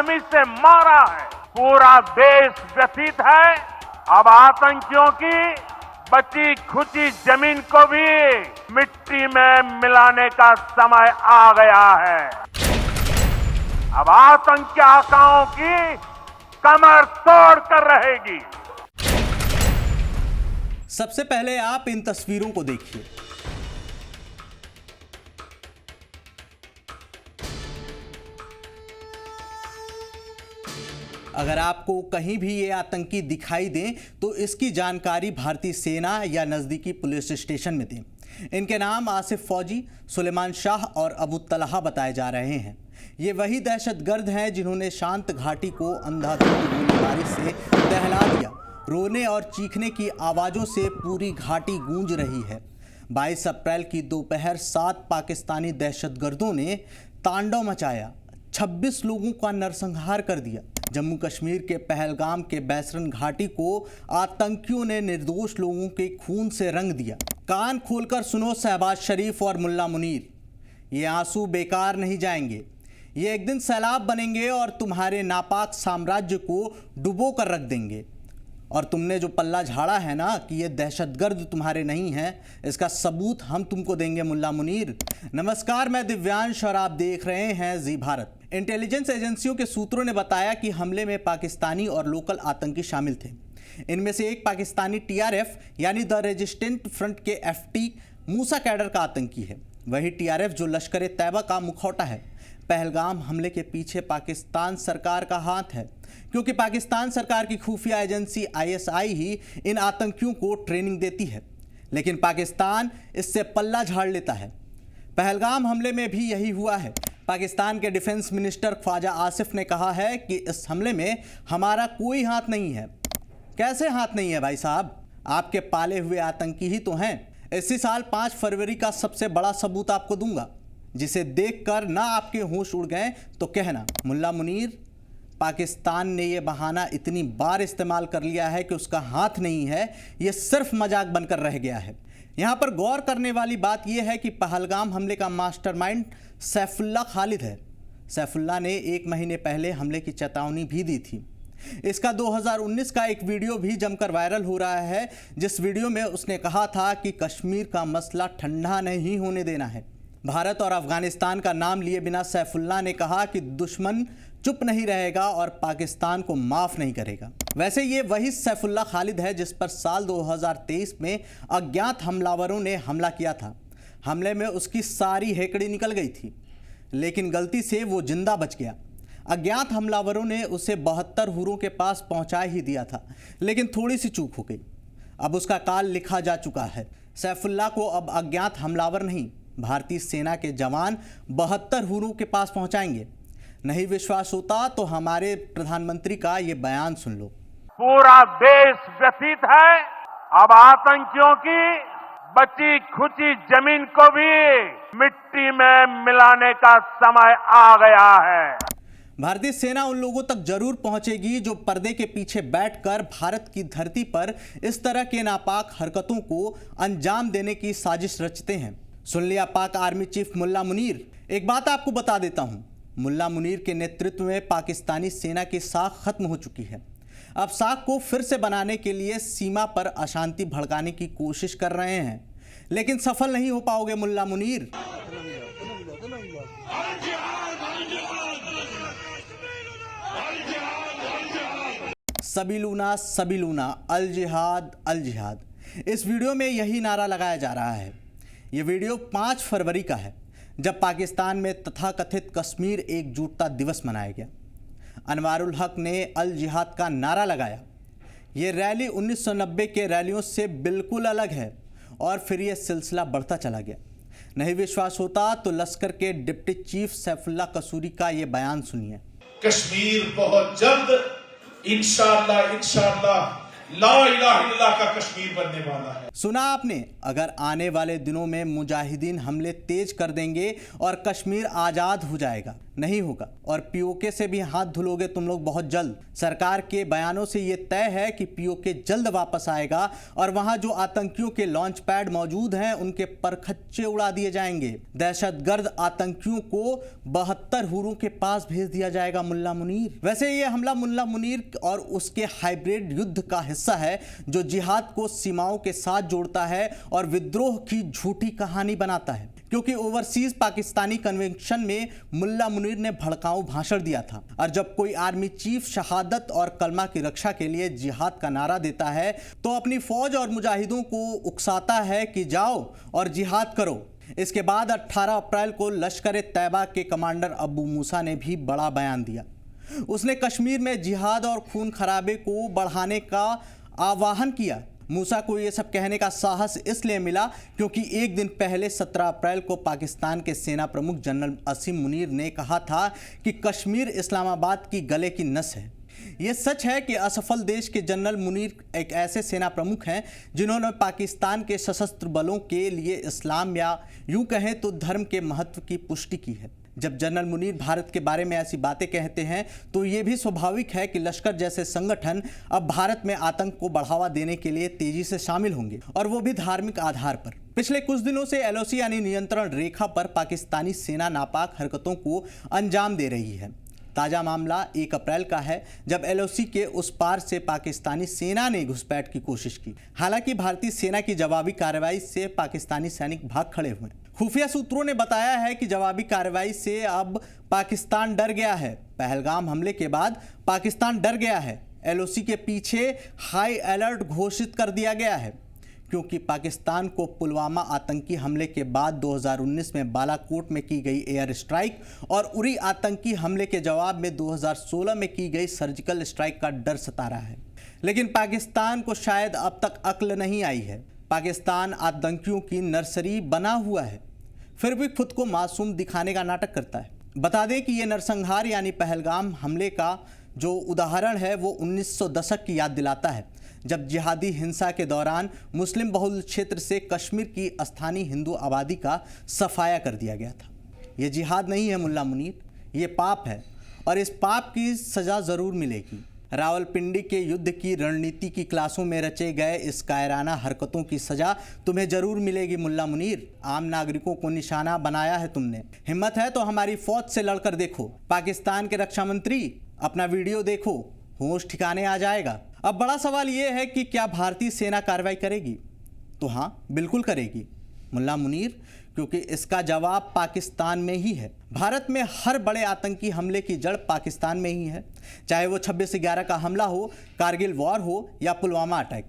बेरहमी से मारा है। पूरा देश व्यथित है। अब आतंकियों की बची खुची जमीन को भी मिट्टी में मिलाने का समय आ गया है। अब आतंकी आकाओं की कमर तोड़ कर रहेगी। सबसे पहले आप इन तस्वीरों को देखिए। अगर आपको कहीं भी ये आतंकी दिखाई दें तो इसकी जानकारी भारतीय सेना या नज़दीकी पुलिस स्टेशन में दें। इनके नाम आसिफ फौजी, सुलेमान शाह और अबू तलहा बताए जा रहे हैं। ये वही दहशतगर्द हैं जिन्होंने शांत घाटी को अंधाधुंध गोलीबारी से दहला दिया। रोने और चीखने की आवाज़ों से पूरी घाटी गूंज रही है। 22 अप्रैल की दोपहर 7 पाकिस्तानी दहशतगर्दों ने तांडव मचाया, 26 लोगों का नरसंहार कर दिया। जम्मू कश्मीर के पहलगाम के बैसरन घाटी को आतंकियों ने निर्दोष लोगों के खून से रंग दिया। कान खोलकर सुनो शहबाज शरीफ और मुल्ला मुनीर, ये आंसू बेकार नहीं जाएंगे। ये एक दिन सैलाब बनेंगे और तुम्हारे नापाक साम्राज्य को डुबो कर रख देंगे। और तुमने जो पल्ला झाड़ा है ना कि ये दहशतगर्द तुम्हारे नहीं हैं, इसका सबूत हम तुमको देंगे मुल्ला मुनीर। नमस्कार, मैं दिव्यांश और आप देख रहे हैं जी भारत। इंटेलिजेंस एजेंसियों के सूत्रों ने बताया कि हमले में पाकिस्तानी और लोकल आतंकी शामिल थे। इनमें से एक पाकिस्तानी टीआरएफ यानी द रेजिस्टेंट फ्रंट के एफटी मूसा कैडर का आतंकी है। वही टीआरएफ जो लश्कर ए तैयबा का मुखौटा है। पहलगाम हमले के पीछे पाकिस्तान सरकार का हाथ है, क्योंकि पाकिस्तान सरकार की खुफिया एजेंसी आईएसआई ही इन आतंकियों को ट्रेनिंग देती है। लेकिन पाकिस्तान इससे पल्ला झाड़ लेता है। पहलगाम हमले में भी यही हुआ है। पाकिस्तान के डिफेंस मिनिस्टर ख्वाजा आसिफ ने कहा है कि इस हमले में हमारा कोई हाथ नहीं है। कैसे हाथ नहीं है भाई साहब? आपके पाले हुए आतंकी ही तो हैं। इसी साल 5 फरवरी का सबसे बड़ा सबूत आपको दूंगा, जिसे देखकर ना आपके होश उड़ गए तो कहना। मुल्ला मुनीर, पाकिस्तान ने यह बहाना इतनी बार इस्तेमाल कर लिया है कि उसका हाथ नहीं है, यह सिर्फ मजाक बनकर रह गया है। यहाँ पर गौर करने वाली बात यह है कि पहलगाम हमले का मास्टरमाइंड सैफुल्ला खालिद है। सैफुल्ला ने 1 महीने पहले हमले की चेतावनी भी दी थी। इसका 2019 का एक वीडियो भी जमकर वायरल हो रहा है, जिस वीडियो में उसने कहा था कि कश्मीर का मसला ठंडा नहीं होने देना है। भारत और अफगानिस्तान का नाम लिए बिना सैफुल्ला ने कहा कि दुश्मन चुप नहीं रहेगा और पाकिस्तान को माफ़ नहीं करेगा। वैसे ये वही सैफुल्ला खालिद है जिस पर साल 2023 में अज्ञात हमलावरों ने हमला किया था। हमले में उसकी सारी हेकड़ी निकल गई थी, लेकिन गलती से वो जिंदा बच गया। अज्ञात हमलावरों ने उसे 72 हुरों के पास पहुंचा ही दिया था, लेकिन थोड़ी सी चूक हो गई। अब उसका काल लिखा जा चुका है। सैफुल्ला को अब अज्ञात हमलावर नहीं, भारतीय सेना के जवान 72 हुरों के पास पहुंचाएंगे। नहीं विश्वास होता तो हमारे प्रधानमंत्री का ये बयान सुन लो। पूरा देश व्यथित है। अब आतंकियों की बची खुची जमीन को भी मिट्टी में मिलाने का समय आ गया है। भारतीय सेना उन लोगों तक जरूर पहुंचेगी जो पर्दे के पीछे बैठकर भारत की धरती पर इस तरह के नापाक हरकतों को अंजाम देने की साजिश रचते हैं। सुन लिया पाक आर्मी चीफ मुल्ला मुनीर। एक बात आपको बता देता हूं, मुल्ला मुनीर के नेतृत्व में पाकिस्तानी सेना की साख खत्म हो चुकी है। अब साख को फिर से बनाने के लिए सीमा पर अशांति भड़काने की कोशिश कर रहे हैं, लेकिन सफल नहीं हो पाओगे मुल्ला मुनीर। सबीलूना सबीलूना, अल जिहाद अल जिहाद। इस वीडियो में यही नारा लगाया जा रहा है। ये वीडियो 5 फरवरी का है, जब पाकिस्तान में तथाकथित कश्मीर एकजुटता दिवस मनाया गया। अनवारुल हक ने अल जिहाद का नारा लगाया। ये रैली 1990 के रैलियों से बिल्कुल अलग है और फिर ये सिलसिला बढ़ता चला गया। नहीं विश्वास होता तो लश्कर के डिप्टी चीफ सैफुल्ला कसूरी का ये बयान सुनिए। कश्मीर बहुत जल्द इंशाअल्लाह ला इलाहा इल्लल्लाह का कश्मीर बनने वाला है। सुना आपने? अगर आने वाले दिनों में मुजाहिदीन हमले तेज कर देंगे और कश्मीर आज़ाद हो जाएगा। नहीं होगा और पीओके से भी हाथ धुलोगे तुम लोग बहुत जल्द। सरकार के बयानों से ये तय है कि पीओके जल्द वापस आएगा और वहां जो आतंकियों के लॉन्च पैड मौजूद हैं उनके परखच्चे उड़ा दिए जाएंगे। दहशतगर्द आतंकियों को 72 हुरों के पास भेज दिया जाएगा मुल्ला मुनीर। वैसे ये हमला मुल्ला मुनीर और उसके हाइब्रिड युद्ध का हिस्सा है जो जिहाद को सीमाओं के साथ जोड़ता है और विद्रोह की झूठी कहानी बनाता है, क्योंकि ओवरसीज पाकिस्तानी कन्वेंशन में मुल्ला मुनीर ने भड़काऊ भाषण दिया था और जब कोई आर्मी चीफ शहादत और कलमा की रक्षा के लिए जिहाद का नारा देता है तो अपनी फौज और मुजाहिदों को उकसाता है कि जाओ और जिहाद करो। इसके बाद 18 अप्रैल को लश्कर तैयबा के कमांडर अबू मूसा ने भी बड़ा बयान दिया। उसने कश्मीर में जिहाद और खून खराबे को बढ़ाने का आह्वान किया। मूसा को यह सब कहने का साहस इसलिए मिला क्योंकि एक दिन पहले 17 अप्रैल को पाकिस्तान के सेना प्रमुख जनरल असीम मुनीर ने कहा था कि कश्मीर इस्लामाबाद की गले की नस है। ये सच है कि असफल देश के जनरल मुनीर एक ऐसे सेना प्रमुख हैं जिन्होंने पाकिस्तान के सशस्त्र बलों के लिए इस्लाम या यूं कहें तो धर्म के महत्व की पुष्टि की है। जब जनरल मुनीर भारत के बारे में ऐसी बातें कहते हैं तो ये भी स्वाभाविक है कि लश्कर जैसे संगठन अब भारत में आतंक को बढ़ावा देने के लिए तेजी से शामिल होंगे और वो भी धार्मिक आधार पर। पिछले कुछ दिनों से एलओसी यानी नियंत्रण रेखा पर पाकिस्तानी सेना नापाक हरकतों को अंजाम दे रही है। ताज़ा मामला 1 अप्रैल का है जब एलओसी के उस पार से पाकिस्तानी सेना ने घुसपैठ की कोशिश की। हालांकि भारतीय सेना की जवाबी कार्रवाई से पाकिस्तानी सैनिक भाग खड़े हुए। खुफिया सूत्रों ने बताया है कि जवाबी कार्रवाई से अब पाकिस्तान डर गया है। पहलगाम हमले के बाद पाकिस्तान डर गया है। एलओसी के पीछे हाई अलर्ट घोषित कर दिया गया है क्योंकि पाकिस्तान को पुलवामा आतंकी हमले के बाद 2019 में बालाकोट में की गई एयर स्ट्राइक और उरी आतंकी हमले के जवाब में 2016 में की गई सर्जिकल स्ट्राइक का डर सता रहा है। लेकिन पाकिस्तान को शायद अब तक अक्ल नहीं आई है। पाकिस्तान आतंकियों की नर्सरी बना हुआ है, फिर भी खुद को मासूम दिखाने का नाटक करता है। बता दें कि ये नरसंहार यानी पहलगाम हमले का जो उदाहरण है वो 1900 दशक की याद दिलाता है, जब जिहादी हिंसा के दौरान मुस्लिम बहुल क्षेत्र से कश्मीर की स्थानीय हिंदू आबादी का सफाया कर दिया गया था। ये जिहाद नहीं है मुल्ला मुनीर, ये पाप है और इस पाप की सज़ा ज़रूर मिलेगी। रावलपिंडी के युद्ध की रणनीति की क्लासों में रचे गए इस कायराना हरकतों की सज़ा तुम्हें ज़रूर मिलेगी मुल्ला मुनीर। आम नागरिकों को निशाना बनाया है तुमने। हिम्मत है तो हमारी फौज से लड़कर देखो। पाकिस्तान के रक्षा मंत्री अपना वीडियो देखो, होश ठिकाने आ जाएगा। अब बड़ा सवाल यह है कि क्या भारतीय सेना कार्रवाई करेगी? तो हाँ, बिल्कुल करेगी मुल्ला मुनीर, क्योंकि इसका जवाब पाकिस्तान में ही है। भारत में हर बड़े आतंकी हमले की जड़ पाकिस्तान में ही है, चाहे वो 26/11 का हमला हो, कारगिल वॉर हो या पुलवामा अटैक।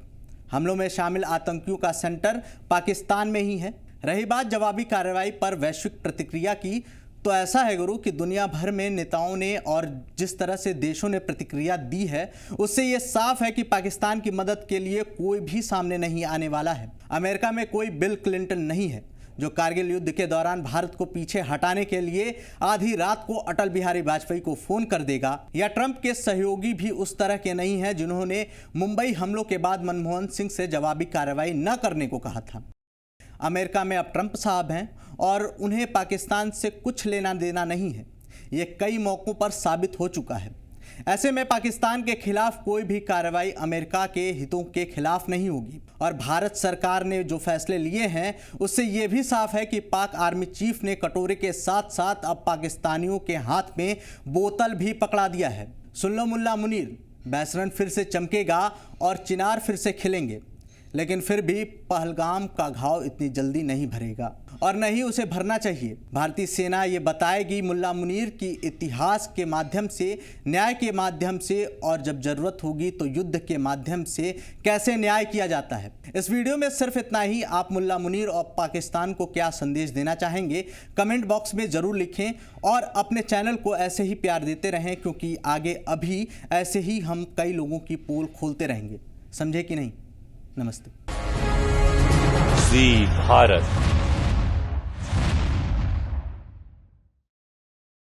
हमलों में शामिल आतंकियों का सेंटर पाकिस्तान में ही है। रही बात जवाबी कार्रवाई पर वैश्विक प्रतिक्रिया की, तो ऐसा है गुरु कि दुनिया भर में नेताओं ने और जिस तरह से देशों ने प्रतिक्रिया दी है उससे ये साफ है कि पाकिस्तान की मदद के लिए कोई भी सामने नहीं आने वाला है। अमेरिका में कोई बिल क्लिंटन नहीं है जो कारगिल युद्ध के दौरान भारत को पीछे हटाने के लिए आधी रात को अटल बिहारी वाजपेयी को फोन कर देगा, या ट्रंप के सहयोगी भी उस तरह के नहीं हैं जिन्होंने मुंबई हमलों के बाद मनमोहन सिंह से जवाबी कार्रवाई न करने को कहा था। अमेरिका में अब ट्रंप साहब हैं और उन्हें पाकिस्तान से कुछ लेना देना नहीं है। ये कई मौक़ों पर साबित हो चुका है। ऐसे में पाकिस्तान के खिलाफ कोई भी कार्रवाई अमेरिका के हितों के खिलाफ नहीं होगी और भारत सरकार ने जो फैसले लिए हैं उससे ये भी साफ है कि पाक आर्मी चीफ ने कटोरे के साथ साथ अब पाकिस्तानियों के हाथ में बोतल भी पकड़ा दिया है। सुन लो मुल्ला मुनीर, बैसरन फिर से चमकेगा और चिनार फिर से खिलेंगे, लेकिन फिर भी पहलगाम का घाव इतनी जल्दी नहीं भरेगा और न ही उसे भरना चाहिए। भारतीय सेना ये बताएगी मुल्ला मुनीर की इतिहास के माध्यम से, न्याय के माध्यम से और जब ज़रूरत होगी तो युद्ध के माध्यम से कैसे न्याय किया जाता है। इस वीडियो में सिर्फ इतना ही। आप मुल्ला मुनीर और पाकिस्तान को क्या संदेश देना चाहेंगे कमेंट बॉक्स में ज़रूर लिखें और अपने चैनल को ऐसे ही प्यार देते रहें, क्योंकि आगे अभी ऐसे ही हम कई लोगों की पोल खोलते रहेंगे। समझे कि नहीं? नमस्ते। जी भारत।